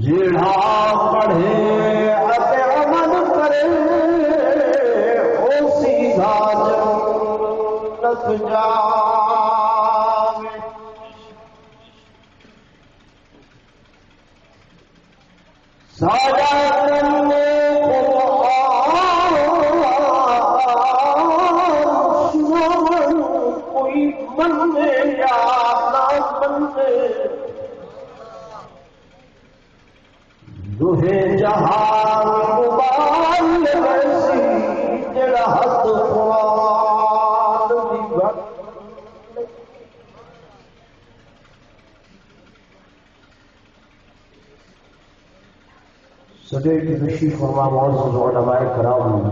جڑا پڑھے اتے عمل کرے او سیدھا جنت جاوے ساجا کرنے قرآن کوئی بندے یا نہ بندے دوہے جہان مبال ویسی جڑا حد قرآن دی گھٹ صدر کی تشریف فرما معزز علماء کرام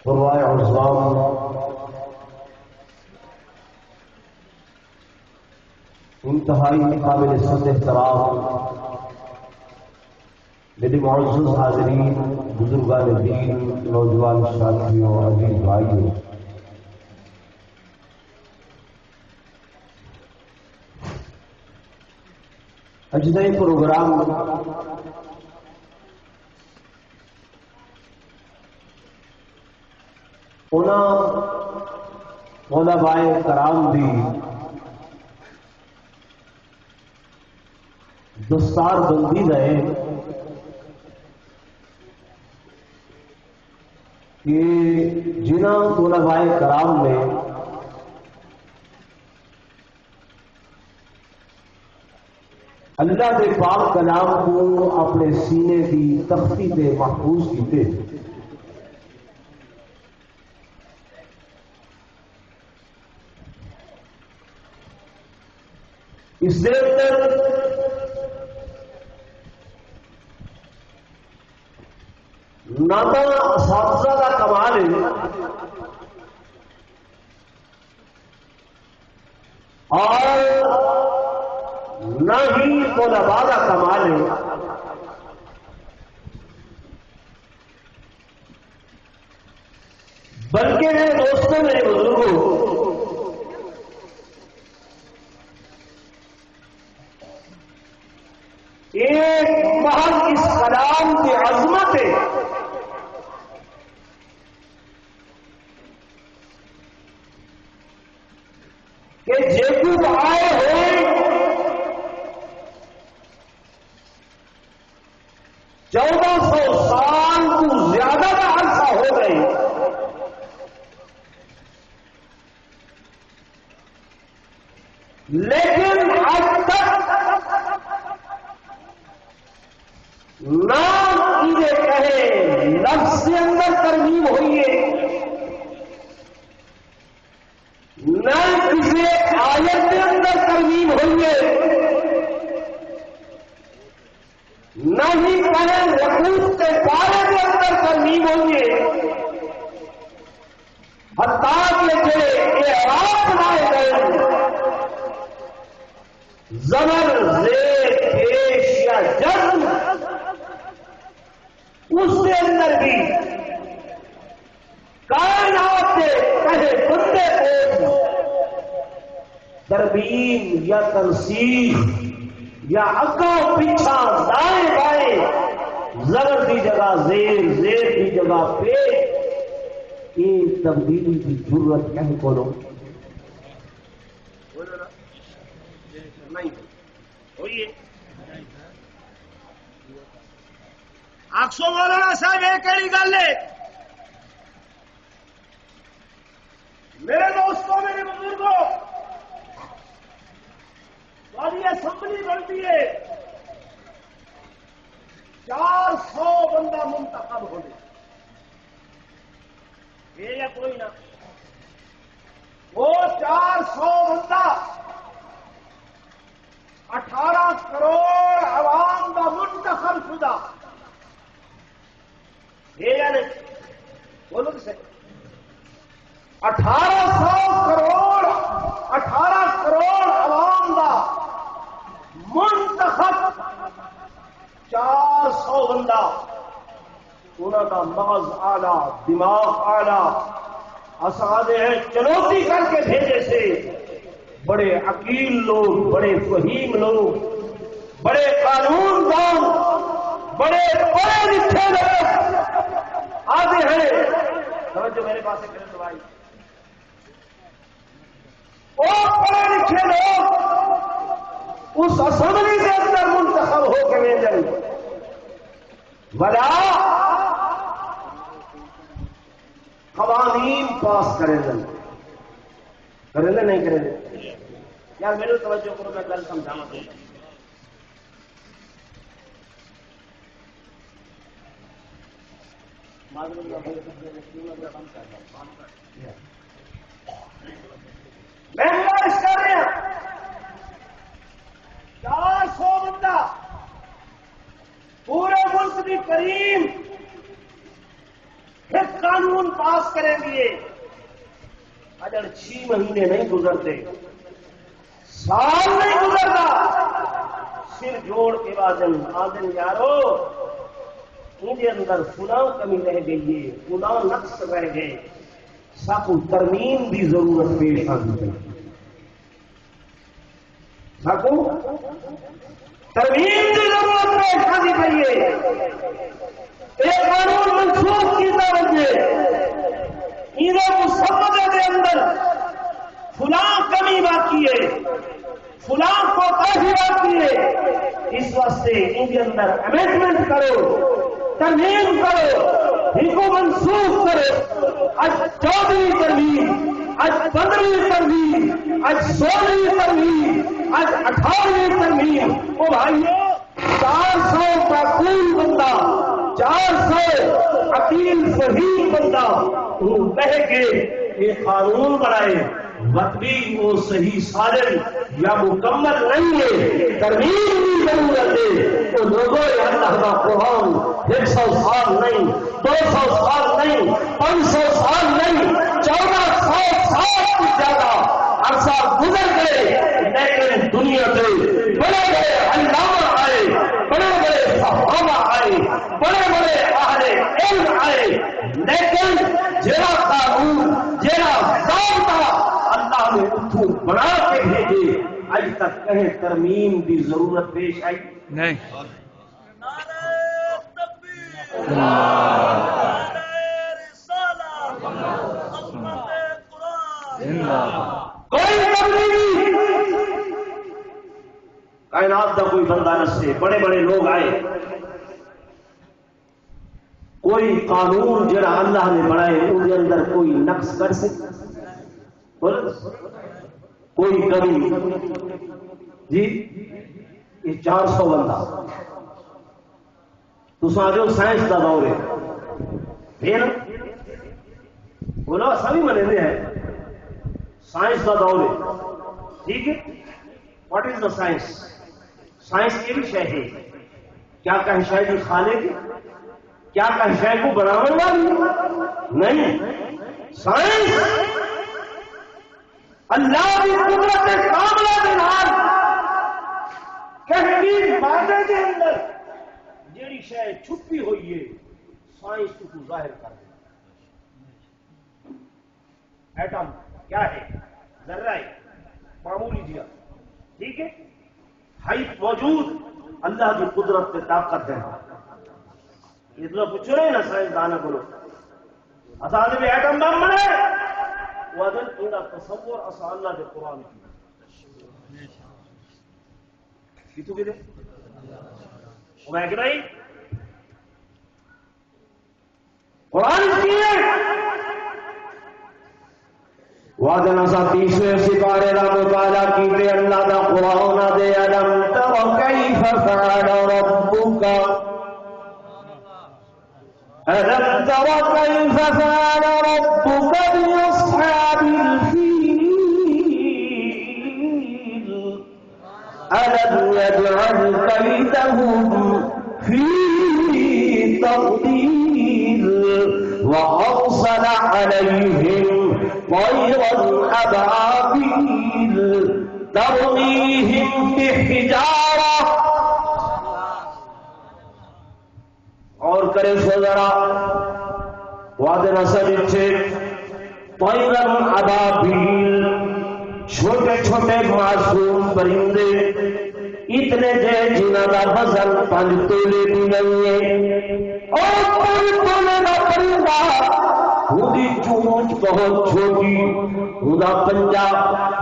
قرآن عظام انتہائی قابل صد احترام میرے معزز حاضرین بزرگان دین نوجوان ساتھیوں عزیز بھائیوں اجزائی پروگرام علماء کرام دی دستار بندی رہے کہ جنہاں علماء کرام نے اللہ کے پاک کلام کو اپنے سینے کی تختی سے محفوظ کیتے اس دے اندر نہ تو اساتذہ کا کمال ہے اور نہ ہی علماء کا کمال ہے بلکہ میرے دوستوں میرے بزرگوں ایک محض اس کلام کی عظمت ہے کہ جیکوب آئے ہوئے 1400 سال کو زیادہ کا عرصہ ہو گئی لیکن اب تک نہ یہ کہے لفظ سے اندر ترمیم ہوئی ہے نہ کسی آیت کے اندر ترمیم ہوئی ہے نہ ہی پہلے رقوق کے بارے کے اندر ترمیم ہوئی ہے حتیٰ کہ جو اعراب بنائے گئے زبر زیر پیش یا جزم اس کے اندر بھی کائنات کے کہے بندے کو ترمیم یا تنصیب یا اگا پیچھا دائیں بائیں زبر کی جگہ زیر زیر کی جگہ پیش یہ تبدیلی کی ضرورت کہیں کو لو آخسو مولانا صاحب یہ کہڑی گل ہے میرے دوستوں میرے بزرگوں ساری اسمبلی بنتی ہے 400 بندہ منتخب ہونے یہ یا کوئی نہ وہ 400 بندہ 18 کروڑ عوام کا منتخب شدہ یہ یا نہیں بولو کسے 18 کروڑ عوام کا منتخب 400 بندہ انہوں کا مغز آلہ، دماغ آلہ، اساتذے ہیں چنوتی کر کے بھیجے سے بڑے عقیل لوگ، بڑے فہیم لوگ، بڑے قانون دان، بڑے پڑھے لکھے لوگ آتے ہیں. توجہ میرے پاس کریں تو بھائی، وہ پڑھے لکھے لوگ اس اسمبلی کے اندر منتخب ہو کے بھیجیں ولا قوانین پاس کریں گے نہیں کریں گے. یار میرے توجہ کرو، میں گل سمجھانا دوں. میں گزارش کر رہے ہیں 400 بندہ پورے ملک کی کریم ایک قانون پاس کریں گے. اگر 6 مہینے نہیں گزرتے، سال نہیں گزرتا، سر جوڑ کے بعد آدم یارو مجھے اندر فلاں کمی رہ گئی ہے، فلاں نقص رہ گئے، ساکو ترمیم کی ضرورت پیش آ گئی. ساکو ترمیم کی ضرورت پیش آنی چاہیے. ایک قانون منسوخ کیتا بچے انہیں مسودے کے اندر فلاں کمی باقی ہے، فلاں کو کافی باقی ہے، اس واسطے ان کے اندر امینڈمنٹ کرو، ترمیم کرو، ان کو منسوخ کرو. آج 14ویں ترمیم، آج 15ویں ترمیم، آج 16ویں ترمیم، آج 18ویں ترمیم. او بھائیو 400 کا کوئی بندہ، 400 عقیل فہیم بندہ وہ کہہ کے یہ قانون بنائے، وقتی وہ صحیح سالم یا مکمل نہیں ہے، ترمیم کی ضرورت ہے. تو لوگوں اللہ کا قرآن 100 سال نہیں، 200 سال نہیں، 500 سال نہیں، 1400 سال سے زیادہ عرصہ گزر گئے، لیکن دنیا سے بڑے بڑے علامہ آئے، بڑے بڑے صحابہ آئے، بڑے بڑے اہل علم آئے، لیکن جڑا قانون، جڑا ضابطہ اللہ نے اتو بنا کے بھیجے، اج تک کہیں ترمیم کی ضرورت پیش آئی نہیں. کوئی تبدیلی کائنات کا کوئی بندہ نہ سے بڑے بڑے لوگ آئے، کوئی قانون جڑا اللہ نے بنائے ان کے اندر کوئی نقص کر سکے، کوئی کمی. جی یہ 400 بندہ تو جو سائنس کا دور ہے پھر بولو ایسا بھی منے ہیں سائنس کا دور ہے، ٹھیک ہے. What is the science? Science یہ بھی شے ہے، کیا کہ شے کی کھانے کی، کیا کہ شے کو بنانے والی نہیں. سائنس اللہ کی قدرت کاملہ کے نال کہیں مادے کے اندر جیڑی شے چھپی ہوئی ہے سائنس کو ظاہر کر دے. ایٹم کیا ہے؟ ذرہ ہے، معمولی جیا، ٹھیک ہے، ہائی موجود اللہ کی قدرت پہ طاقت ہے. یہ تو پوچھو رہے نا سائنس دانا کو، اصل میں ایٹم بم بنے وہ دن ان تصور اصل اللہ کے قرآن کی تو کہ میں کہ بھائی قرآن کی وعدنا سا 30ویں سپارے کا مطالعہ کیتے اللہ کا قرآن دے علم تر کیف فعل ربک ألم تر كيف فعل ربك بأصحاب الفيل ألم يجعل كيدهم في تضليل وأرسل عليهم طيرا أبابيل ترميهم بحجارة. اور کرے سو ذرا وعد نصر چھے طیرن ابابیل چھوٹے چھوٹے معصوم پرندے اتنے جے جنہاں دا وزن 5 تولے بھی نہیں ہے اور 5 تولے دا پرندہ خودی چونچ بہت چھوٹی خدا پنجا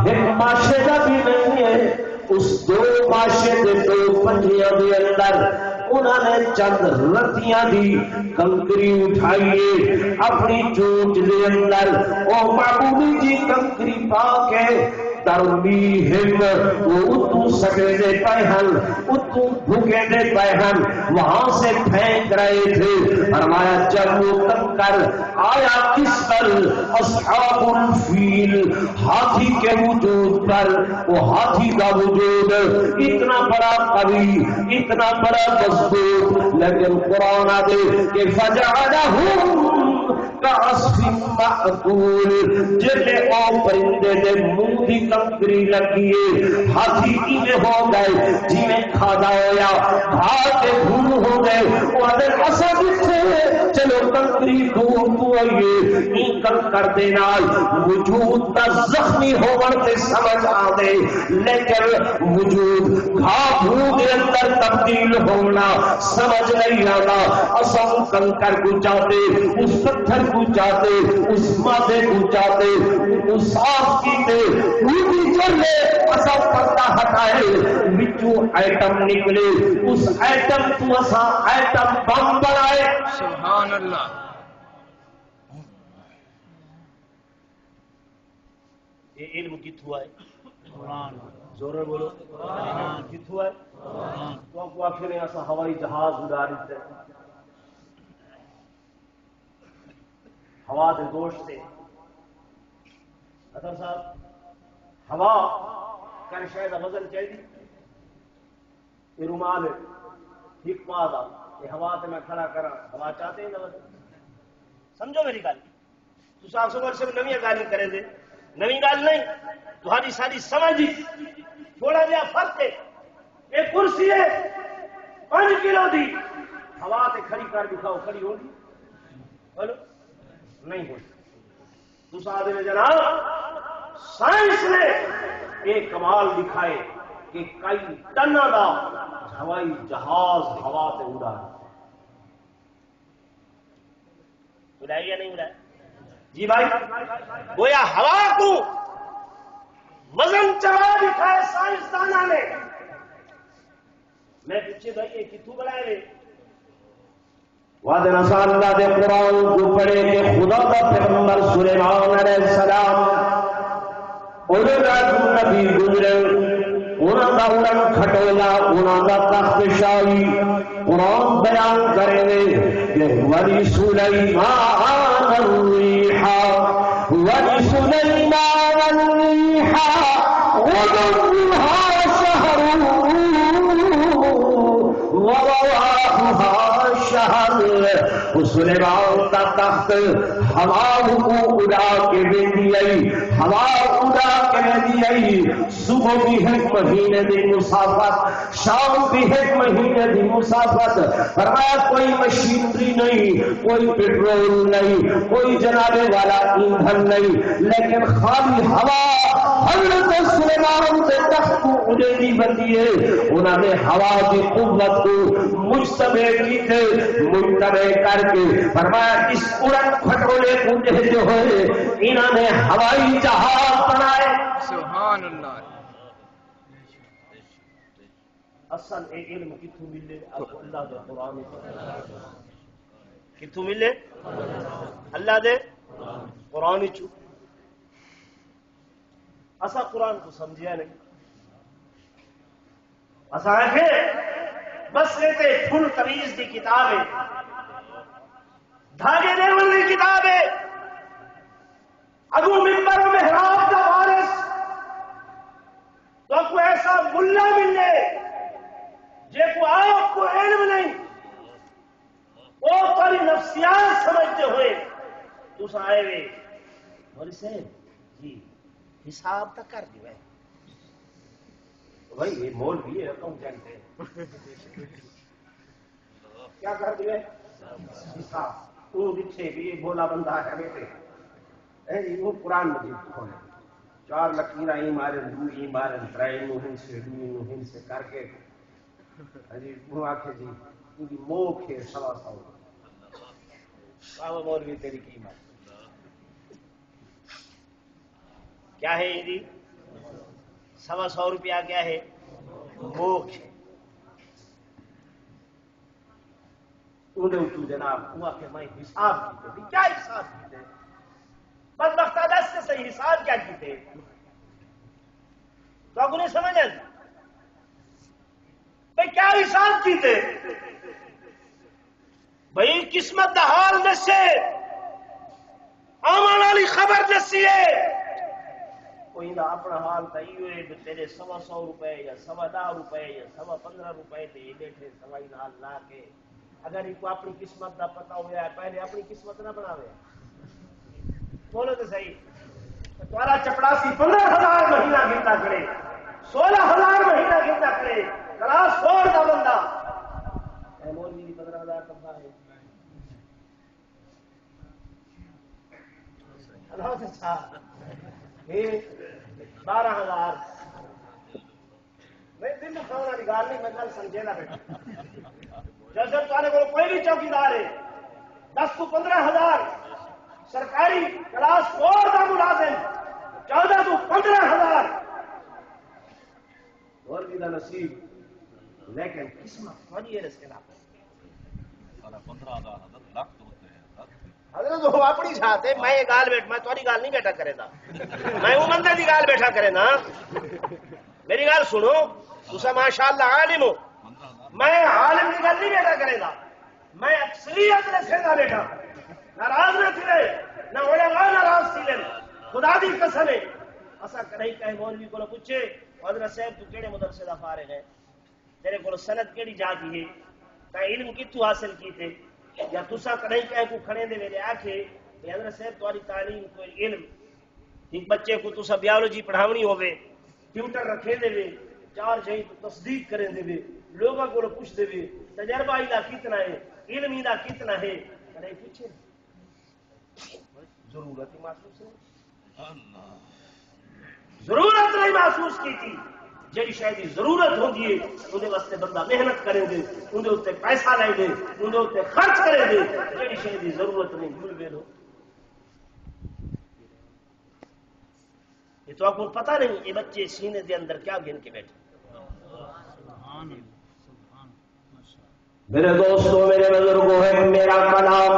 ایک ماشے دا بھی نہیں ہے اس 2 ماشے دے 2 پنجیاں دے اندر انہوں نے چند رتیاں دی کنکری اٹھائیے اپنی چونچ دے اندر او معبودی جی کنکری پا کے ترمیہم وہ اتو سکے دے پہن اتو بھوکے دے پہن وہاں سے پھینک رہے تھے فرمایا جب وہ کنکر آیا کس پر اصحاب الفیل ہاتھی کے وجود پر وہ ہاتھی کا وجود اتنا بڑا قوی اتنا بڑا مضبوط لیکن قرآن آدے کہ فجعلہم کعصف مأکول جلے او پرندے دے منہ دی کنکری لگیے ہاتھی کی میں ہو گئے جی میں کھادا ہویا بھاتے بھول ہو گئے وہ ادھر اصا جتے چلو کنکری دور تو آئیے این کنکر دینا وجود تا زخمی ہو ورتے سمجھ آدے لیکن وجود گھا بھو دے اندر تبدیل ہونا سمجھ نہیں آتا اصا کنکر کو چاہتے اس پتھر کو چاہتے اس مادے کو چاہتے اس صاف کیتے پوری چلے اسا پردہ ہٹائے بچو ایٹم نکلے اس ایٹم تو اسا ایٹم بم بنائے سبحان اللہ یہ علم کتھو ہے قرآن زور بولو کتھو ہے تو آپ کو آخر ایسا ہوائی جہاز اڑا دیتے ہوا دے دوست سے حضرت صاحب ہوا کر شاید وزن چاہیے یہ رومال حکمہ دا یہ ہوا تے میں کھڑا کرا ہوا چاہتے ہیں نا وزن سمجھو میری گل تو صاحب سمجھ سے نویں گل کرے دے نویں گل نہیں تمہاری ساری سمجھ تھوڑا جہا فرق ہے ایک کرسی ہے 5 کلو دی ہوا تے کھڑی کر دکھاؤ کھڑی ہوگی بولو نہیں ہوئی تو سادے میں جناب سائنس نے ایک کمال دکھائے کہ کئی ٹنہ دا ہوائی جہاز ہوا سے اڑا اڑائی یا نہیں اڑائی جی بھائی گویا ہوا کو وزن چڑھا دکھائے سائنسدانہ نے میں پیچھے بھائی یہ کتوں بنائے رہے وعد نصر اللہ دے قرآن کو پڑھے کہ خدا کا پیغمبر سلیمان علیہ السلام انہوں کا نبی گزرے انہوں کا اڑن کھٹولا انہوں کا تخت شاہی قرآن بیان کرے کہ ولی سلیمان الریحا ولی سلیمان الریحا غدوها شہر ورواحها شہر سلیمان کا تخت ہوا کو اڑا کے دے دی ہوا اڑا کے دی صبح بھی ایک مہینے دی مسافت شام بھی ایک مہینے دی مسافت فرمایا کوئی مشینری نہیں کوئی پیٹرول نہیں کوئی جنابے والا ایندھن نہیں لیکن خالی ہوا حضرت سلیمان سے تخت کو اڑے دی بندی ہے انہوں نے ہوا کی قوت کو مجتمع کیتے مجتمع کر کے فرمایا اس اڑن کھٹولے کو جو ہوئے انہوں نے ہوائی جہاز بنائے سبحان اللہ اصل ایک علم کتوں ملے اللہ دے قرآن کتوں ملے اللہ دے قرآن چو اسا قرآن کو سمجھیا نہیں اسا ہے بس لیتے فل قمیض دی کتاب ہے دھاگے دے والی کتاب ہے اگو ممبر و محراب دا وارث تو کو ایسا ملا ملے جے کو آپ کو علم نہیں وہ تاری نفسیات سمجھتے ہوئے تو آئے ہوئے مولی صاحب جی حساب تک کر دیو ہے بھائی یہ مول بھی ہے اکاؤنٹنٹ ہے کیا کر دیو ہے حساب وہ پیچھے بھی یہ بولا بندہ ہے بیٹے وہ قرآن مجید کھولے 4 لکیراں ای مارن ترائے نوہن سے کر کے وہ آخے جی ان کی موک ہے 100 بابا مولوی تیری قیمت کیا ہے جی 100 روپیہ کیا ہے موک ہے انہیں جناب وہ آخے میں حساب کیتے کیا حساب کیتے بس بختادست سے صحیح حساب کیا کیتے تو آپ انہیں سمجھ آئے بھئی کیا حساب کیتے بھئی قسمت دا حال نسے آمان والی خبر نسی ہے کوئی نہ اپنا حال تھی ہوئے تیرے 100 روپے یا 10 روپے یا 15 روپے تے یہ بیٹھے سوائی نال لا کے اگر ان کو اپنی قسمت دا پتہ ہوا ہے پہلے اپنی قسمت نہ بناوے بولو تو صحیح تمہارا چپڑاسی 15,000 مہینہ گنتا کرے 16,000 مہینہ گنتا کرے کلاس 4 کا بندہ مولوی کی 15,000 تنخواہ ہے اللہ سے اچھا 12,000 میں دن کھانا کی گال نہیں میں کل سمجھے نہ بیٹھا جیسے تمہارے کو کوئی بھی چوکیدار ہے 10 کو 15,000 سرکاری کلاس 4 کا ملازم 14 کو 15,000 اور بھی نصیب لیکن قسمت تھوڑی ہے اس کے نام 15,000 لاکھ تو ہوتے ہیں حضرت وہ اپنی ساتھ ہے میں یہ گال بیٹھ میں تھوڑی گال نہیں بیٹھا کرے دا میں وہ بندے دی گال بیٹھا کرے نا میری گال سنو تسا ماشاءاللہ عالم ہو میں عالم کی گل نہیں بیٹھا کرے گا میں اکثریت نے سیدھا بیٹھا ناراض نہ تھی نہ علماء ناراض تھی لیں خدا دی قسم ہے اسا کہیں کہیں مولوی کو پوچھے حضرت صاحب تو کیڑے مدرسے دا فارغ ہے تیرے کو سند کیڑی جاتی ہے تے علم کتوں حاصل کیتے یا تسا کہیں کہیں کو کھڑے دے میرے آکھے کہ حضرت صاحب تمہاری تعلیم کوئی علم ایک بچے کو تسا بیولوجی پڑھاونی ہوے ٹیوٹر رکھے دے 4 جہیں تو تصدیق کریں دے لوگوں کو پوچھ دے تجربہ ہی کتنا ہے علم ہی کتنا ہے کرے پوچھے ضرورت ہی محسوس نہیں ضرورت نہیں محسوس کی تھی جی شاید ضرورت ہوگی اندر واسطے بندہ محنت کریں گے اندر اتنے پیسہ لیں گے اندر اتنے خرچ کریں گے جی شاید ضرورت نہیں بھول گئے لو یہ تو آپ کو پتہ نہیں یہ بچے سینے دے اندر کیا گن کے بیٹھے میرے دوستوں میرے بزرگوں ہے میرا کلام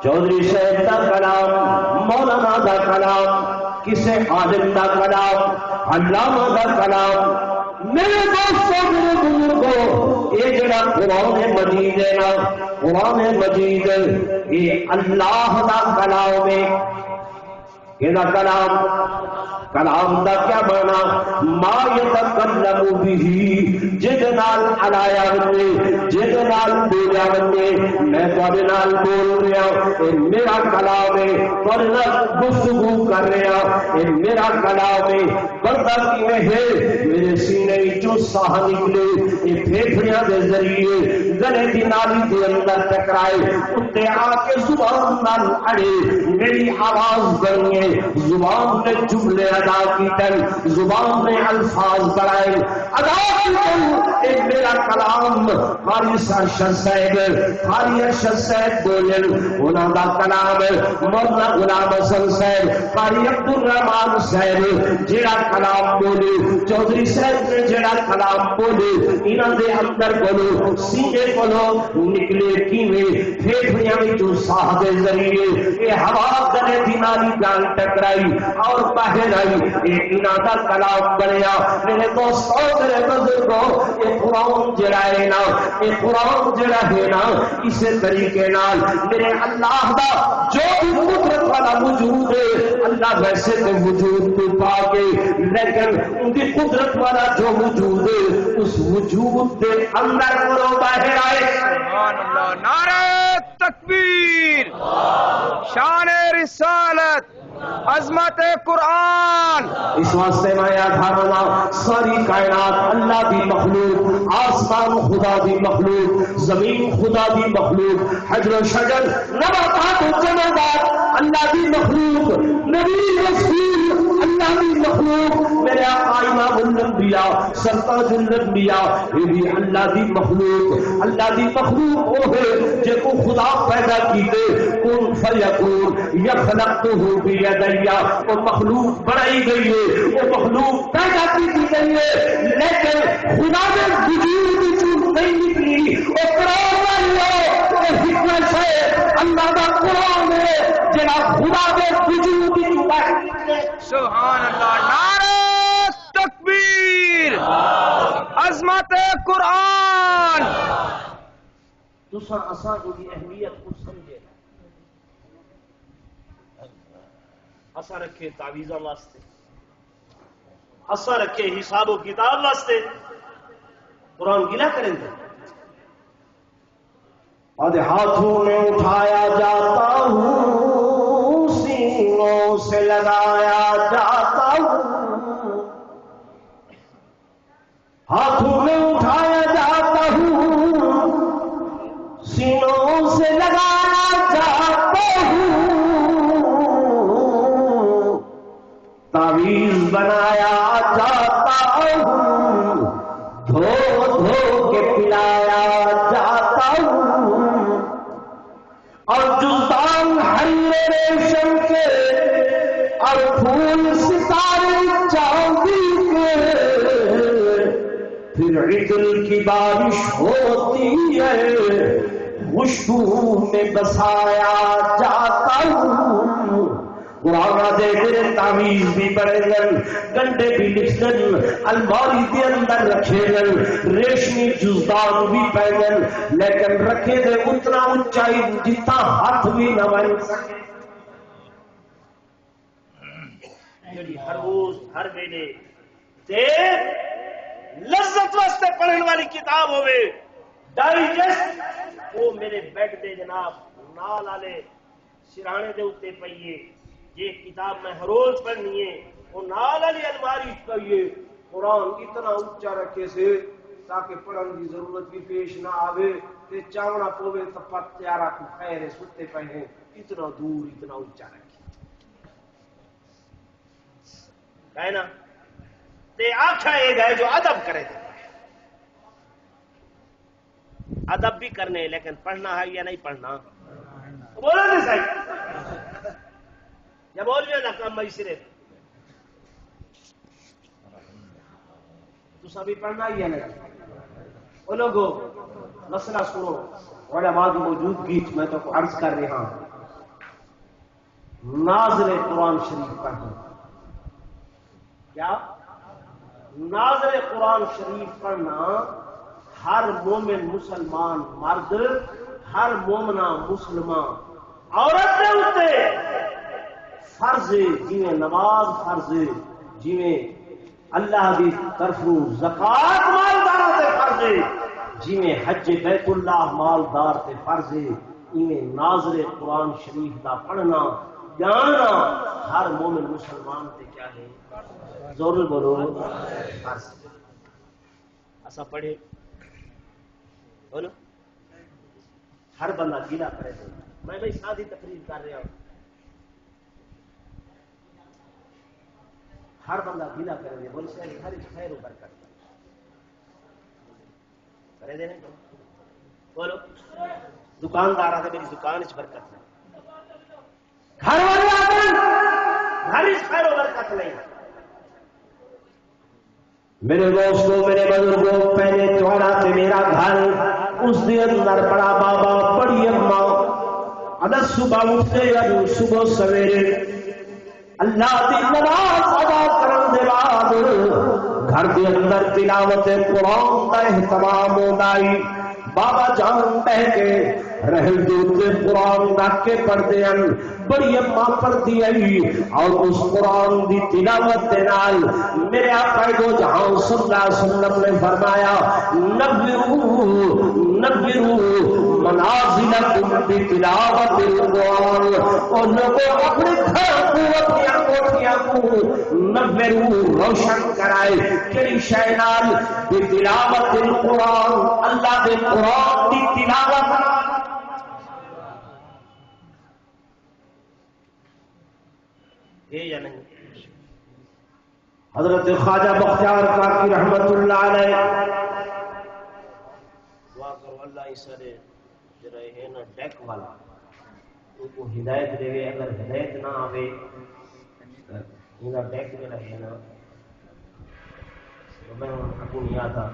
چودھری صاحب کا کلام مولانا کا کلام کسے عالم کا کلام علامہ کا کلام میرے دوستوں میرے بزرگوں یہ جڑا قرآن مجید ہے نا قرآن مجید یہ اللہ کا کلام ہے یہ کلام کلام دا کیا مانا ما یتکلم به جد نال علایا بنے جد نال بولیا بنے میں تھوڑے نال بول رہا اے میرا کلام ہے تھوڑے نال گفتگو کر رہا اے میرا کلام ہے بندہ کیویں ہے میرے سینے وچوں ساہ نکلے اے پھیپھڑیاں دے ذریعے گلے دی نالی دے اندر ٹکرائے اتے آ کے زبان نال اڑے میری آواز بنیے زبان نے جملے ادا کی تن زبان میں الفاظ بڑھائے ادا کی تن ایک میرا کلام قاری ارشد صاحب قاری ارشد صاحب بولن انہاں دا کلام مولانا غلام حسن صاحب قاری عبدالرحمان صاحب جڑا کلام بولے چودھری صاحب نے جڑا کلام بولے انہاں دے اندر بولو سینے کولو نکلے کیویں پھیپھڑیاں وچوں ساہ دے ذریعے اے ہوا گلے دی نالی جان ٹکرائی اور باہر آئی انہاں دا کلام بنیا میرے دوستو میرے بزرگوں یہ قرآن جڑا ہے نا یہ قرآن جڑا ہے نا اسی طریقے نال میرے اللہ دا جو بھی قدرت والا وجود ہے اللہ ویسے تو وجود تو پا کے لیکن ان کی قدرت والا جو وجود ہے اس وجود کے اندر وہ باہر آئے سبحان اللہ نعرہ تکبیر شان رسالت عظمت قرآن اس واسطے میں یاد رہا ساری کائنات اللہ کی مخلوق آسمان خدا دی مخلوق، زمین خدا دی مخلوق، حجر و شجر نباتات و جمادات اللہ دی مخلوق، نبی رسول اللہ دی مخلوق، میرے آقا امام الانبیاء سرتاج الانبیاء یہ بھی اللہ دی مخلوق۔ اللہ دی مخلوق وہ ہے جے کو خدا پیدا کیتے کن فیکون یخلقتہ بیدیا، وہ مخلوق بنائی گئی ہے، وہ مخلوق پیدا کی گئی ہے، لیکن خدا نے وجود چون نہیں نکلی، وہ قرآن والا حکمت ہے اللہ کا قرآن ہے جنا خدا کے وجود سبحان اللہ، نعرہ تکبیر، عظمت قرآن۔ تساں اساں دی اہمیت کو سمجھے، اساں رکھے تعویذاں واسطے، اساں رکھے حساب و کتاب واسطے، قرآن گلا کریں گے اور ہاتھوں میں اٹھایا جاتا ہوں، سینوں سے لگایا جاتا ہوں، ہاتھوں میں اٹھایا جاتا ہوں، سینوں سے لگایا جاتا ہوں، تعویذ بنایا جاتا ہوں، دھو دھو کے پلایا جاتا ہوں، اور جزدان حریر ریشم کے اور پھول ستارے چاندی کے، پھر عطر کی بارش ہوتی ہے، خوشبو میں بسایا جاتا ہوں۔ قرآن دے میرے تعویذ بھی بڑے گن، گنڈے بھی لکھن، الماری دے اندر رکھے گن، ریشمی جزدان بھی پہ گن، لیکن رکھے دے اتنا اونچائی جتنا ہاتھ بھی نہ بن سکے، جڑی ہر روز ہر ویلے تے لذت واسطے پڑھن والی کتاب ہوئے ڈائجسٹ، وہ میرے بیڈ دے جناب نال والے سرانے دے اوتے پئیے، یہ کتاب میں ہر روز پڑھنی ہے، وہ نال والی الماری پئیے، قرآن اتنا اونچا رکھے سے تاکہ پڑھن کی ضرورت بھی پیش نہ آوے، تے چاونا پوے تو پت تیارا کو خیر ستے پے ہیں، اتنا دور اتنا اونچا رکھے ہے نا۔ تے آخا ایک ہے جو ادب کرے تھے، ادب بھی کرنے لیکن پڑھنا ہے یا نہیں پڑھنا، بولو نہیں صحیح یا بول بھی نہ کام بھائی صرف تو سبھی پڑھنا ہی ہے نہیں۔ وہ لوگوں مسئلہ سنو، علماء کی موجودگی میں تو عرض کر رہا ہوں، ناظر قرآن شریف پڑھنا، کیا ناظر قرآن شریف پڑھنا ہر مومن مسلمان مرد، ہر مومنہ مسلمان عورت دے اوتے فرض، جویں نماز فرض، جویں اللہ دی طرفوں زکات مالدار تے فرض، جویں حج بیت اللہ مالدار تے فرض، ایویں ناظر قرآن شریف دا پڑھنا جاننا ہر مومن مسلمان تے کیا ہے، ضرور بولو فرض۔ ایسا پڑھے بولو، ہر بندہ گیلا کرے گا، میں بھائی سادی تقریر کر رہا ہوں، ہر بندہ گیلا کرے گا، بول سے ہر خیر و برکت کرے دے، بولو دکاندار آتے میری دکان چ برکت نہیں، گھر والے آتے گھر خیر و برکت نہیں۔ میرے دوستوں میرے بزرگوں، پہلے چوڑا سے میرا گھر، اس دے اندر بڑا بابا بڑی اماں اگر صبح اٹھتے یا صبح سویرے اللہ دی نماز ادا کرن دے بعد گھر دے اندر تلاوت قرآن کا اہتمام ہوتا ہے، بابا جان بہ کے رہل دے قرآن رکھ کے پڑھتے ہیں، بڑی اماں پڑھتی ہے، اور اس قرآن دی تلاوت دے نال میرے آقا دو جہان صلی اللہ علیہ وسلم نے فرمایا نبرو منازلکم بتلاوت القرآن، اور لوگوں اپنے گھر کو اپنی کوٹھیاں کو نورو روشن کرائے کیڑی شے نال بتلاوت القرآن اللہ دے قرآن دی تلاوت نال یہ یا نہیں حضرت خواجہ بختیار کاکی رحمت اللہ علیہ دعا کرو اللہ اس سارے جڑا ہے نا ڈیک والا ان کو ہدایت دے اگر ہدایت نہ آوے میرا ڈیک جڑا ہے نا تو میں ابو نہیں آتا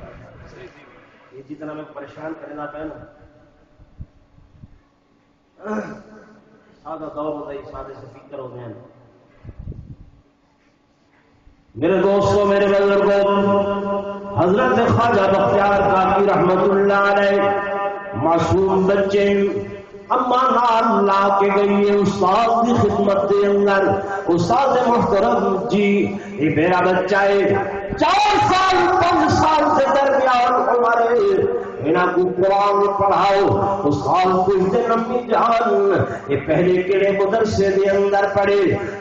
یہ جتنا میں پریشان کرنا پہ نا سادہ دور ہوتا ہے سادے سے فکر ہو گئے میرے دوستوں میرے بزرگوں حضرت خواجہ بختیار کاکی رحمت اللہ علیہ معصوم بچے اما نال لا کے گئی ہے استاد کی خدمت دے اندر استاد محترم جی یہ میرا بچہ ہے 4 سال 5 سال سے درمیان عمر انہاں کو قرآن پڑھاؤ استاد پوچھتے امی جان یہ پہلے کیڑے مدرسے دے اندر پڑھے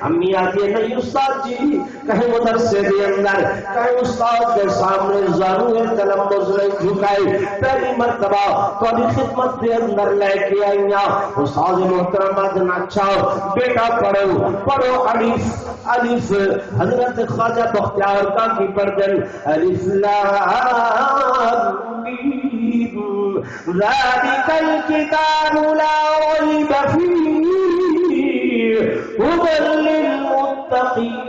امی آتی ہے نہیں استاد جی کہیں مدرسے دے اندر کہیں استاد کے سامنے ضرور تلمذ نہیں جھکائے پہلی مرتبہ تھوڑی خدمت دے اندر لے کے آئی استاد محترم اچھا بیٹا پڑھو الف حضرت خواجہ بختیار کاکی پڑھتے الف لام میم ذالک الکتاب لا ریب فیہ ھدی للمتقین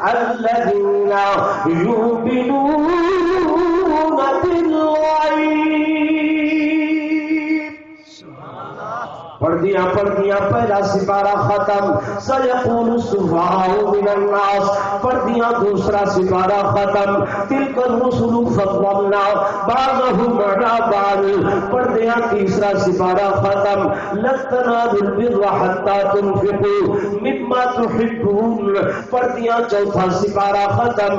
الذین یؤمنون بالغیب پڑھ دیا پہلا سپارہ ختم سیقول السفہاء من الناس پڑھ دیا دوسرا سپارہ ختم تلک الرسل فضلنا بعضهم علی بعض پڑھ دیا تیسرا سپارہ ختم لن تنالوا البر حتی تنفقوا مما تحبون پڑھ دیا چوتھا سپارہ ختم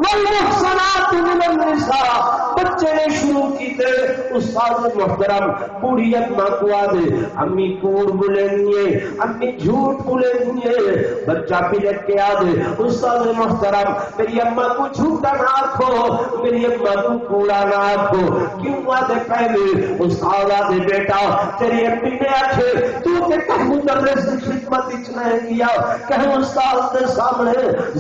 والمحصنات من النساء بچے نے شروع کی تھے استاد محترم بوڑھی اماں کو آدھے امی کوڑ بولیں گے امی جھوٹ بولیں گے بچہ پلٹ کے آدھے استاد محترم میری اماں کو جھوٹا نہ آکھو میری اماں کو کوڑا نہ آکھو کیوں آدھے پہلے استاد آدھے بیٹا تیری امی نے آکھے تو کہ مدرس خدمت اچھنا ہے کیا کہ استاد کے سامنے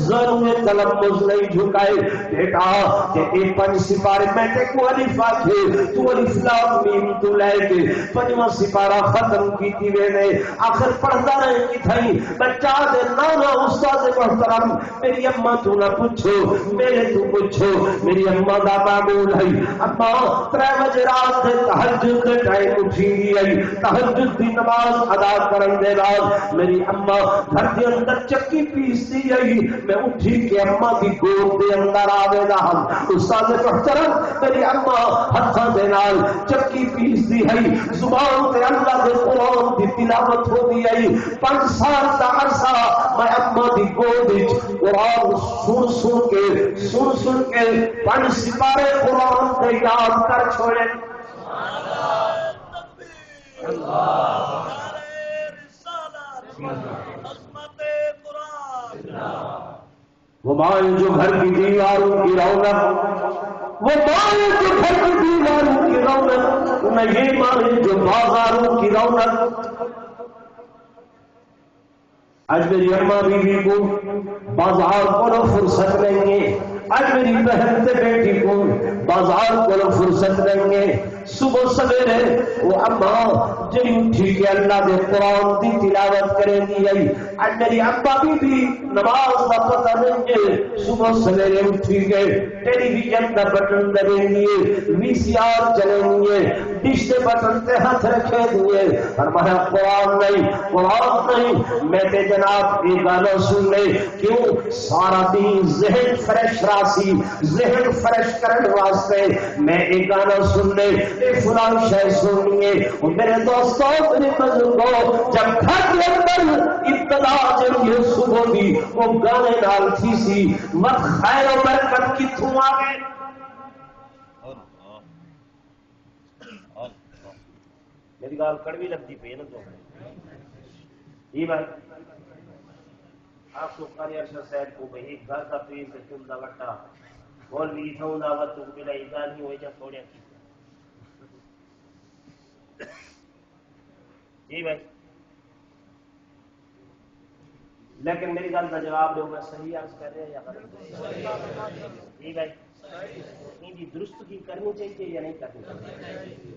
ضرور تلمذ نہیں جھکائے بیٹا کہ اے 5 سپارے میں کو الف آکھے تو الف لام میم تو لے کے 5واں سپارہ ختم کی تھی نے آخر پڑھتا رہے کی تھئی بچہ دے نانا استاد محترم میری اماں تو نہ پوچھو میرے تو پوچھو میری اماں دا معمول ہے اماں 3 بجے رات دے تہجد دے ٹائم اٹھی گئی تہجد دی نماز ادا کرن دے بعد میری اماں گھر دے اندر چکی پیستی گئی میں اٹھی کے اماں دی گود دے اندر آوے گا استاد محترم میری اماں ہتھاں دے نال چکی پیستی ہے زبان تے اللہ دے قرآن دی تلاوت ہو دی آئی 5 سال دا عرصہ میں اماں دی گود وچ قرآن سن کے 5 سپارے قرآن تے یاد کر چھوڑے وہ مائیں جو گھر کی دیواروں کی رونق وہ مائیں جو گھر کی دیواروں کی رونق نہ یہ مائیں جو بازاروں کی رونق آج میری اماں بیوی کو بازار کو فرصت لیں گے آج میری بہن سے بیٹی کو بازار کو فرصت لیں گے صبح سویرے وہ اماں جی اٹھی کے اللہ دے قرآن دی تلاوت کریں گی آج میری اماں بھی نماز کا پتہ لیں گے صبح سویرے اٹھی کے ٹیلی ویژن کا بٹن دبیں گے VCR چلیں گے ڈش کے بٹن سے ہاتھ رکھے دیے فرمایا قرآن نہیں میں تے جناب یہ گانا سن لے کیوں سارا دن ذہن فریش راسی ذہن فریش کرنے واسطے میں یہ گانا سن لے یہ فلان شے سنیے میرے دوستوں میرے بزرگوں جب گھر کے اندر ابتدا جب یہ صبح دی وہ گانے نال تھی سی مت خیر و برکت کتوں آ گئے میری گال کڑوی لگتی پی نا تو یہ بات آپ کو قاری ارشد صاحب کو بھئی ایک گھر کا پیر سے تم دا وٹا بول بھی تھا دا وقت تو ملا ایدان ہی ہوئی جا تھوڑے کی جی بھائی لیکن میری گل کا جواب دو میں صحیح عرض کر رہے ہیں یا غلط جی بھائی ان کی درستگی کرنی چاہیے یا نہیں کرنی چاہیے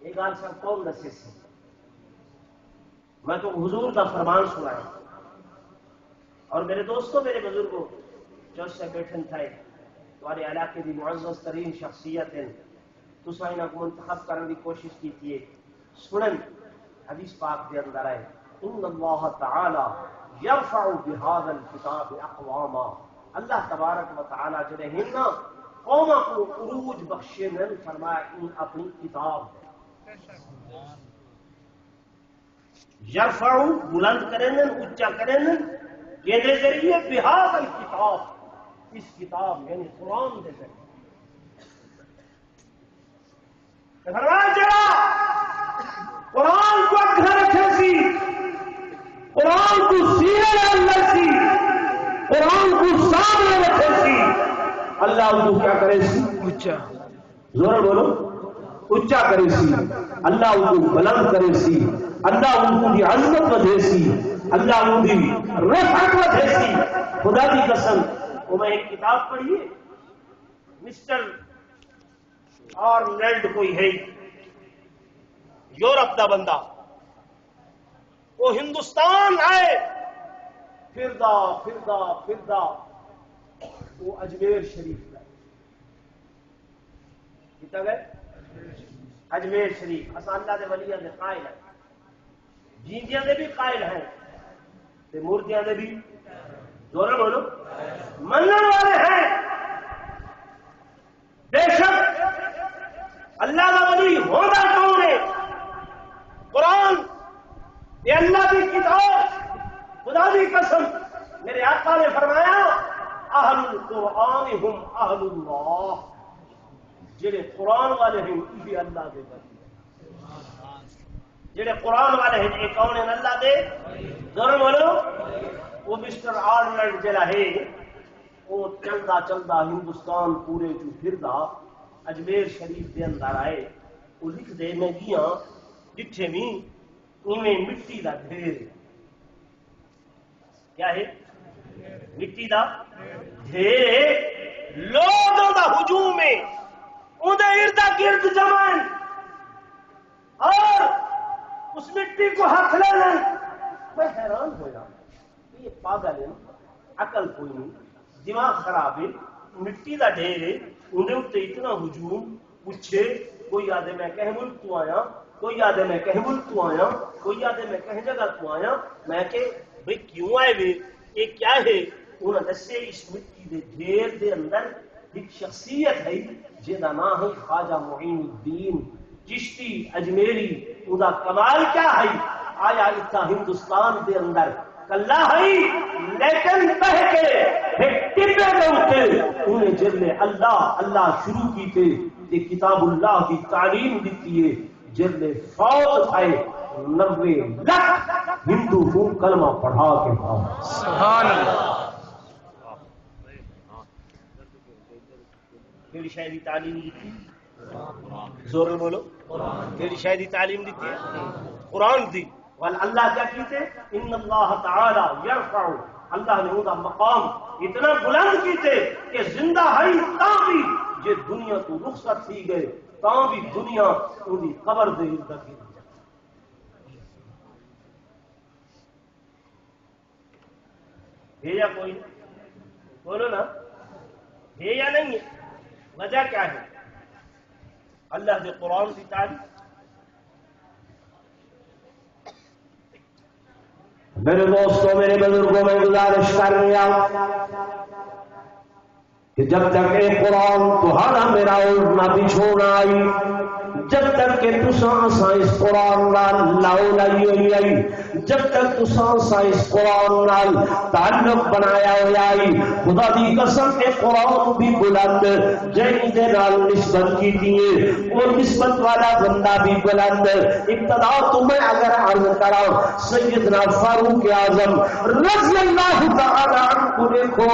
یہ گل سب کون دسے سی میں تو حضور کا فرمان سنا ہے اور میرے دوستوں میرے بزرگوں جو سے بیٹھن تھے تمہارے علاقے کی معزز ترین شخصیت ہیں تسا انہاں کو منتخب کرنے کی کوشش کی تھی سنن حدیث پاک کے اندر ہے ان اللہ تعالی یرفع بهذا الكتاب اقواما اللہ تبارک و تعالی جڑے ہیں نا قوم کو عروج بخشے نے فرمایا ان اپنی کتاب یرفع بلند کریں اونچا کریں یہ دے ذریعے بهذا الكتاب اس کتاب یعنی قرآن دے ذریعے فرمایا جڑا قرآن کو اکھا رکھے سی قرآن کو سینے اندر سی قرآن کو سامنے رکھے سی اللہ ان کو کیا کرے سی اونچا زور بولو اونچا کرے سی اللہ ان کو بلند کرے سی اللہ ان کو دی عظمت ودھے سی اللہ ان کی رفعت ودھے سی خدا دی قسم وہ میں ایک کتاب پڑھی ہے مسٹر آرلینڈ کوئی ہے یورپ دا بندہ وہ ہندوستان آئے پھردا پھردا پھردا وہ اجمیر شریف گئے کتنا گئے اجمیر شریف اساں اللہ دے ولیاں دے قائل ہیں جیندیاں دے بھی قائل ہیں تے مردیاں دے بھی زورا بولو منن والے ہیں بے شک اللہ کا ولی ہونا کون ہے قرآن یہ اللہ کی کتاب خدا کی قسم میرے آقا نے فرمایا اہل القرآن ہم اہل اللہ جڑے قرآن والے ہیں یہ اللہ دے ولی جڑے قرآن والے ہیں یہ کون ہیں اللہ دے ضرور بولو وہ مسٹر آرلینڈ جڑا ہے وہ چلدا چلدا ہندوستان پورے جو پھردا اجمیر شریف دے اندر آئے وہ لکھ دے میں گیاں جتھے بھی انہیں مٹی دا ڈھیر کیا ہے مٹی دا ڈھیر لوگوں دا ہجوم ہے اندر ارد گرد جمائن اور اس مٹی کو ہاتھ لے لیں میں حیران ہو جاؤں یہ پاگل ہے عقل کوئی نہیں دماغ خراب ہے مٹی دا ڈھیر ہے انہیں اتنے اتنا ہجوم پوچھے کوئی آدھے میں کہیں ملک تو آیا کوئی آدھے میں کہیں ملک تو آیا کوئی آدھے میں کہیں جگہ تو آیا میں کہ بھئی کیوں آئے ہوئے یہ کیا ہے انہوں نے دسے اس مٹی دے ڈھیر دے اندر ایک شخصیت ہے جہاں نام ہے خواجہ معین الدین چشتی اجمیری ادا کمال کیا ہے آیا اتنا ہندوستان دے اندر کلا ہے لیکن کہہ کے ایک ٹپے میں اٹھے انہیں جلنے اللہ اللہ شروع کی تھے یہ کتاب اللہ کی تعلیم دیتی ہے جلنے فوت آئے 90 لاکھ ہندو کو کلمہ پڑھا کے سبحان اللہ کیڑی شاید تعلیم دیتی زور بولو کیڑی شاید تعلیم دیتی ہے قرآن دی اللہ کیا کیتے ان اللہ تعالی یرفع اللہ نے ان کا مقام اتنا بلند کیتے کہ زندہ ہے تاں بھی یہ دنیا تو رخصت تھی گئے تاں بھی دنیا ان کی قبر دے ارد گرد ہے یا کوئی بولو نا ہے یا نہیں ہے وجہ کیا ہے اللہ کے قرآن کی تعلیم میرے دوستوں میرے بزرگوں میں گزارش کر رہا کہ جب تک ایک قرآن تمہارا میرا اور نہ بچھوڑ آئی جب تک کہ تساں سائنس قرآن نال لاؤ لائی ہوئی آئی، جب تک تساں سائنس قرآن نال تعلق بنایا ہوا آئی، خدا دی قسم کے قرآن بھی بلند جن دے نال نسبت کی دیئے وہ نسبت والا بندہ بھی بلند۔ ابتدا تمہیں اگر عرض کرا سیدنا فاروق اعظم رضی اللہ تعالی عنہ دیکھو،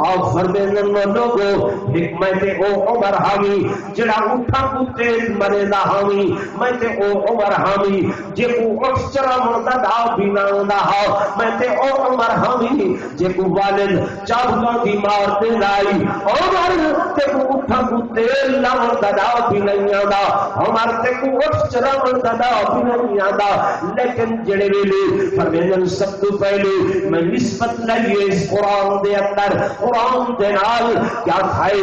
آپ فرماتے ہیں لوگو حکمت او عمر حامی جڑا اٹھا کو تیز مرے دا حامی، میں تے او عمر حامی جے کو اٹھ چرا مردا دا بھی نہ ہوندا ہا، میں تے او عمر حامی جے کو والد چابکاں دی مار تے لائی، عمر تے کو اٹھا کو تیز نہ مردا دا بھی نہیں آندا، عمر تے کو اٹھ چرا مردا دا بھی نہیں آندا، لیکن جڑے ویلے فرمایا سب تو پہلے میں نسبت لائیے اس قرآن دے اندر، قرآن دے نال کیا کھائے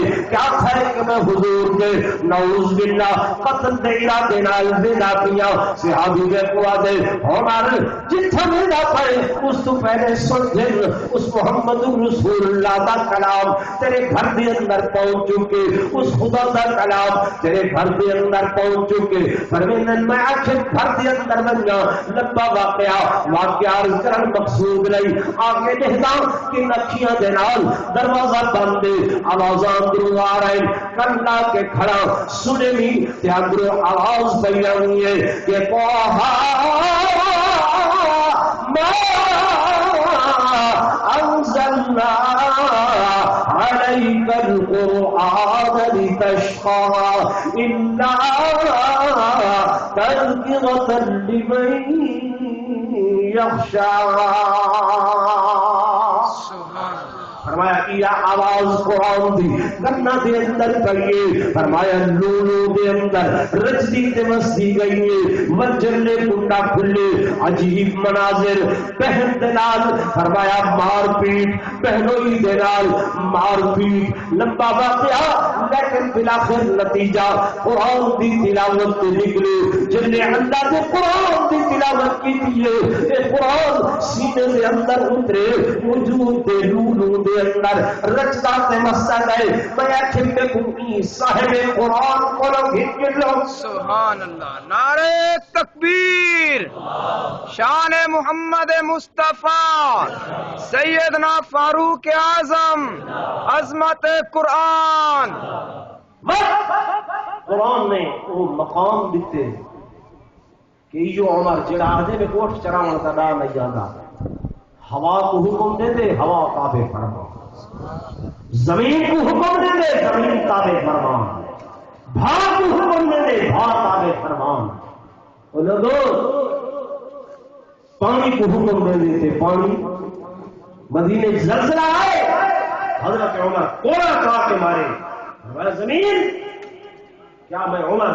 کہ میں حضور دے نعوذ باللہ قتل دے ارادے نال دینا پیا، صحابی دے قوا دے عمر جتھا میرا پائے اس تو پہلے سن دن اس محمد رسول اللہ دا کلام تیرے گھر دے اندر پہنچ چکے، اس خدا دا کلام تیرے گھر دے اندر پہنچ چکے۔ فرمینن میں آخر گھر دے اندر بنیا لبا واقعہ عرض کرن مقصود نہیں، آگے دہدا کہ نکھیاں دے نال دروازہ بند آوازاں اندروں آ رہے کرنا کے کھڑا سنے بھی تے اندروں آواز پئی آئی ہے کہ طٰہٰ ما انزلنا علیک القرآن لتشقى الا تذکرۃ لمن یخشی۔ فرمایا کیا آواز قرآن دی کرنا دے اندر پڑیے، فرمایا لولو دے اندر رجدی تے مستی گئیے، وجلے کنڈا کھلے، عجیب مناظر بہن دلال، فرمایا مار پیٹ بہنوئی دلال مار پیٹ، لمبا واقعہ لیکن بلاخر نتیجہ قرآن دی تلاوت تے نکلے، جن نے اللہ دے قرآن دی تلاوت کی دیئے، اے قرآن سینے دے اندر اترے، وجود دے لولو دے اندر رچتا تے مستا گئے، میں آخر میں کوئی صاحب قرآن کو لوگ ہٹ لو سبحان اللہ، نعرہ تکبیر، شان محمد مصطفیٰ، سیدنا فاروق اعظم، عظمت قرآن۔ قرآن نے وہ مقام دیتے کہ یہ عمر جڑا آدھے میں کوٹ چراؤں کا دا نہیں جانا، ہوا کو حکم دے دے ہوا تابع فرما، زمین کو حکم دے دے زمین تابع فرما، بھا کو حکم دے دے بھا تابع فرما۔ وہ لوگوں پانی کو حکم دے دیتے، پانی مدینے زلزلہ آئے حضرت عمر کوڑا کھا کے مارے، ہمارا زمین کیا میں عمر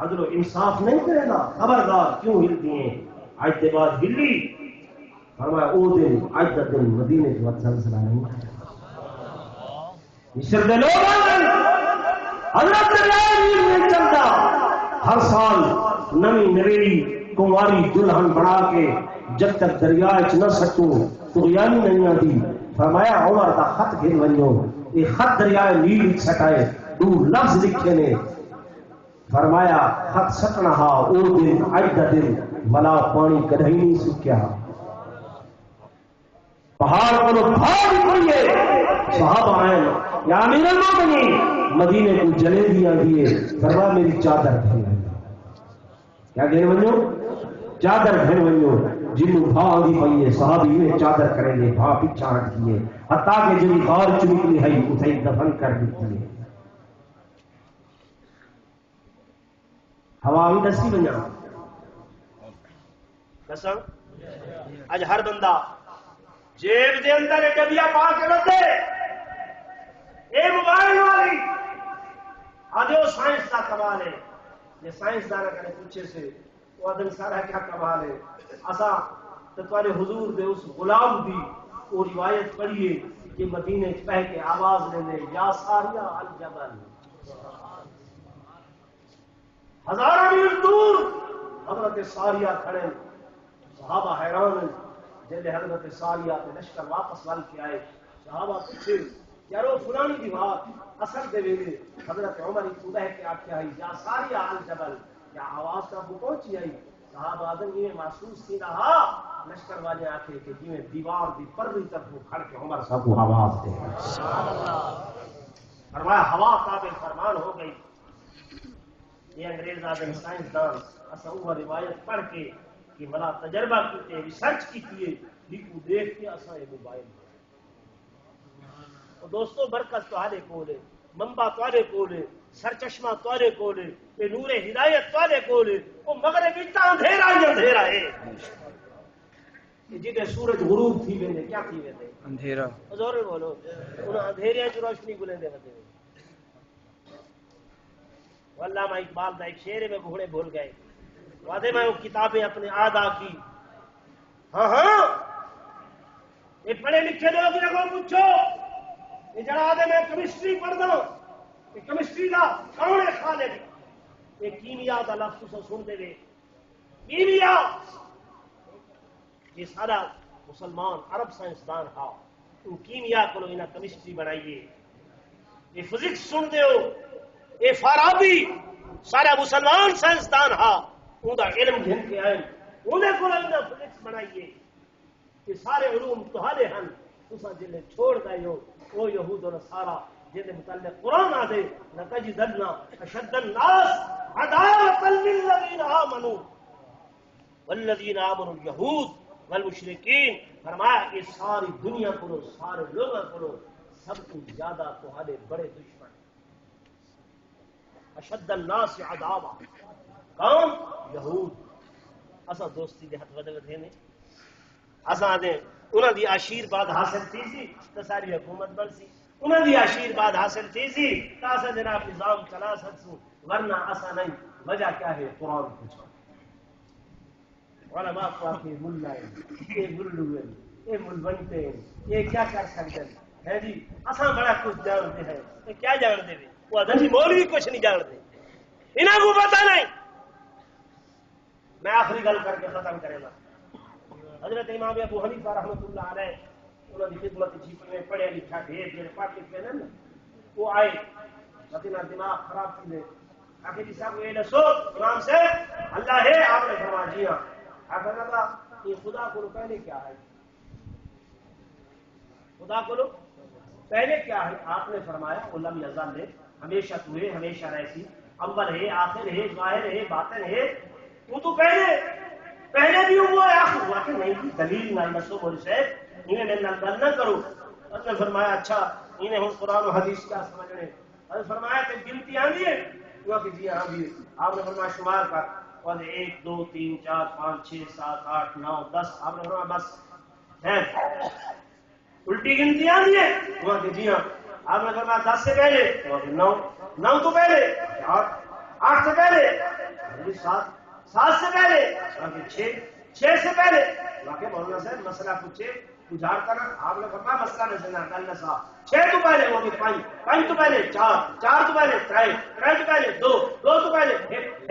عدل و انصاف نہیں کرے گا، خبردار کیوں ہلتی ہیں، آج کے بعد ہلی، فرمایا او دن آج دا دن مدینے کے وقت زلزلہ نہیں ہے، مصر دے لوگ حضرت میں چلتا ہر سال نمی نویلی کنواری دلہن بنا کے جب تک دریا نہ سکوں طغیانی نہیں آتی، فرمایا عمر دا خط گھر ونجو، یہ خط دریائے نیل سٹائے دو لفظ لکھے نے، فرمایا خط سٹنا ہا او دن آج دا دن ولا پانی کدھائی نہیں سکیا، پہاڑ کو بھاگ کریے صحابہ آئے یا امیر المومنین مدینے کو جلے دیا دیے، فرمایا میری چادر گھر کیا گھر ونجو، چادر گھر ونجو، جنہوں بھا آگی پئیے صحابی میں چادر کریں گے، بھا پیچھا ہٹ دیے، حتیٰ کہ جنہی غار چنکلی ہے اسے دفن کر دیتی ہے۔ ہوا بھی دستی بنیا قسم آج ہر بندہ جیب دے اندر ایک ڈبیا پا کے رکھے، اے موبائل والی آج وہ سائنس کا کمال ہے، یہ سائنس دانا کرے پوچھے سے وہ آدم سارا کیا کمال ہے، اسا تمہارے حضور دے اس غلام دی وہ روایت پڑھیے کہ مدینے پہ کے آواز لینے یا ساریہ الجبل، ہزاروں میل دور حضرت ساریہ کھڑے، صحابہ حیران ہیں، جب حضرت ساریہ کے لشکر واپس وال کے آئے، صحابہ پوچھے یارو فلانی دی بات اصل دے ویلے حضرت عمر کو بہ کے آکھیا ہے یا ساریہ الجبل، کیا آواز تو آپ کو پہنچی آئی؟ صاحب آدم یہ محسوس تھی رہا لشکر والے آتے کہ جی میں دیوار دی پرلی طرف کھڑ کے عمر صاحب کو آواز دے فرمایا ہوا قابل فرمان ہو گئی. یہ انگریز آدم سائنسدان اصا وہ روایت پڑھ کے کہ بڑا تجربہ کیتے ریسرچ کیتے لکھو دیکھ کے اصا یہ موبائل دوستو برکت تہاڈے کول ہے، منبع تہاڈے کول ہے، سر چشمہ تہاڈے کول ہے، یہ نور ہدایت تہاڈے کول ہے. وہ مغرب وچ اندھیرا ہی اندھیرا ہے. جدے سورج غروب تھی ویندے کیا تھی ویندے اندھیرا. زور بولو انہاں اندھیریاں چ روشنی گلندے ودے. علامہ اقبال کا ایک شعر میں گھوڑے بھول گئے وعدے میں وہ کتابیں اپنے آدا کی. ہاں ہاں یہ پڑھے لکھے لوگ لگو پوچھو یہ جڑا آدھے میں کیمسٹری پڑھتا یہ کیمسٹری کا کون ہے خالق؟ یہ کیمیا کا لفظ تو سن دے گے. کیمیا یہ سارا مسلمان عرب سائنسدان ہا ان کیمیا کو انہیں کیمسٹری بنائیے. یہ فزکس سن دے ہو یہ فارابی سارا مسلمان سائنسدان ہا ان کا علم گھن کے آئے انہیں کو فزکس بنائیے. یہ سارے علوم تہاڈے ہن تساں جلے چھوڑ دے ہو وہ یہود و نصارا جن متعلق قرآن آ دے لتجدن اشد الناس عداوة للذین آمنوا والذین آمنوا اليہود والمشرکین. فرمایا یہ ساری دنیا کو سارے لوگوں کو سب کو زیادہ تہاڈے بڑے دشمن اشد الناس عداوہ کون؟ یہود. اسا دوستی دے ہاتھ ودے ودے نے اسا دے انہاں دی آشیرواد حاصل تھی سی تو ساری حکومت بن سی. انہاں دی آشیرواد حاصل تھی سی تو اسا جناب نظام چلا سکسوں ورنہ اسا نہیں. وجہ کیا ہے؟ قرآن پوچھو. علماء کو کے ملا یہ گلو یہ ملبنتے یہ کیا کر سکتے ہیں جی اسا بڑا کچھ جانتے ہیں. یہ کیا جانتے ہیں؟ وہ ادھر جی مولوی کچھ نہیں جانتے انہاں کو پتہ نہیں. میں آخری گل کر کے ختم کرے گا. حضرت امام ابو حنیفہ رحمۃ اللہ علیہ انہوں نے خدمت جیپ میں پڑھے لکھا ڈھیر ڈھیر پڑھ لکھے نا وہ آئے لیکن دماغ خراب تھی آخر جی صاحب یہ دسو امام سے اللہ ہے؟ آپ نے فرمایا جی ہاں. آپ نے کہا یہ خدا کو پہلے کیا ہے؟ خدا کو پہلے کیا ہے؟ آپ نے فرمایا علم یزل ہے ہمیشہ تو ہے ہمیشہ رہسی اول ہے آخر ہے ظاہر ہے باطن ہے. وہ تو پہلے بھی ہوا ہے آخر ہوا کہ نہیں دلیل نہ نسو بول سے انہیں میں گل نہ کرو. اس نے فرمایا اچھا انہیں ہم قرآن و حدیث کیا سمجھنے. اس نے فرمایا کہ گنتی آندی ہے ہوا کہ جی ہاں بھی. آپ نے فرمایا شمار کر 1 2 3 4 5 6 7 8 9 10. آپ نے فرمایا بس ہے الٹی گنتی آندی ہے ہوا کہ جی ہاں. آپ نے فرمایا 10 سے پہلے ہوا کہ 9 9 تو پہلے 8 سے پہلے 7 سے پہلے 6 سے پہلے. واقعی مولانا صاحب مسئلہ پوچھے اجھاڑ کرنا. آپ نے فرمایا مسئلہ نہ گل نہ صاحب 6 تو پہلے وہ 5 تو پہلے 4 تو پہلے 3 تو پہلے 2 تو پہلے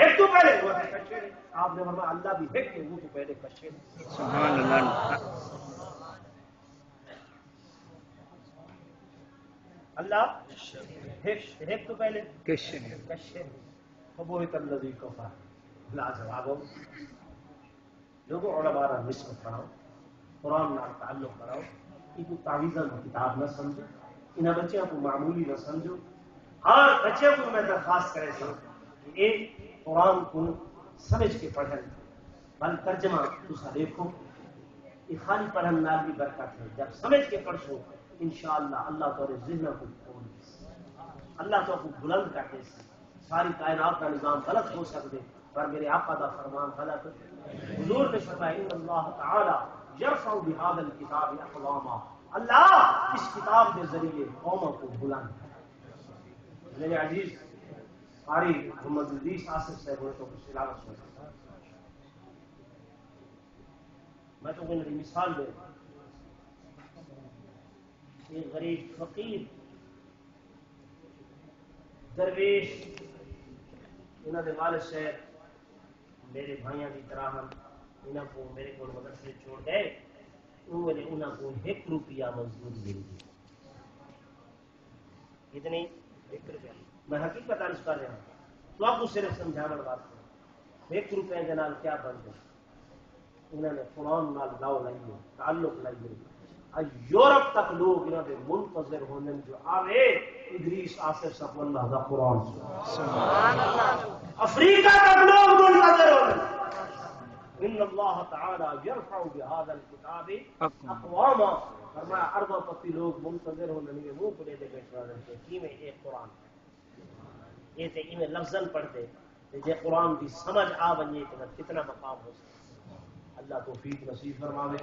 1 تو پہلے. آپ نے فرمایا اللہ بھی ایک ہے وہ تو پہلے کشے. سبحان اللہ. اللہ ایک تو پہلے کشے وہ الذی کفر لاجواب ہو. لوگوں علماء را نسبت بناؤ قرآن نال تعلق بناؤ. یہ کو تعویذاں کتاب نہ سمجھو انہاں بچیاں کو معمولی نہ سمجھو. ہر بچے کو میں درخواست کرے سا کہ یہ قرآن کو سمجھ کے پڑھیں بل ترجمہ تسا دیکھو. یہ خالی پڑھن نال بھی برکت ہے. جب سمجھ کے پڑھو انشاءاللہ اللہ تعالی ذہن کو کھول اللہ تو کو بلند کر دے. ساری کائنات کا نظام غلط ہو سکتے پر میرے آقا کا فرمان غلط. حضور نے فرمایا ان اللہ تعالی یرفع بهذا الكتاب اقواما. اللہ اس کتاب کے ذریعے قوموں کو بلند کرے. میرے عزیز قاری محمد الدیس آصف صاحب نے تو تلاوت سنا. میں تو کوئی مثال دے ایک غریب فقیر درویش انہوں نے والد صاحب میرے بھائیاں کی طرح انہوں کو میرے کو مدرسے چھوڑ گئے. انہوں کو 1 روپیہ مزدوری مل گئی. اتنی 1 روپیہ. میں حقیقت عرض کر رہا ہوں تو آپ کو صرف سمجھانے واسطے 1 روپے کے نال کیا بن گیا انہوں نے قرآن نال لاؤ لائیے تعلق لائیے یورپ تک لوگ انہوں نے منتظر ہونے جو آوے ادریس آصف صاحب اللہ دا قرآن سبحان اللہ افریقہ تک لوگ منتظر ہونے ان اللہ تعالی یرفع بهذا الكتاب اقواما فرمایا اربع پتی لوگ منتظر ہونے کے منہ کھلے دے بیٹھا رہتے کی میں ایک قرآن یہ تے ایویں لفظاً پڑھتے جے قرآن کی سمجھ آ بنی تو کتنا مقام ہو سکتا اللہ توفیق نصیب فرماوے.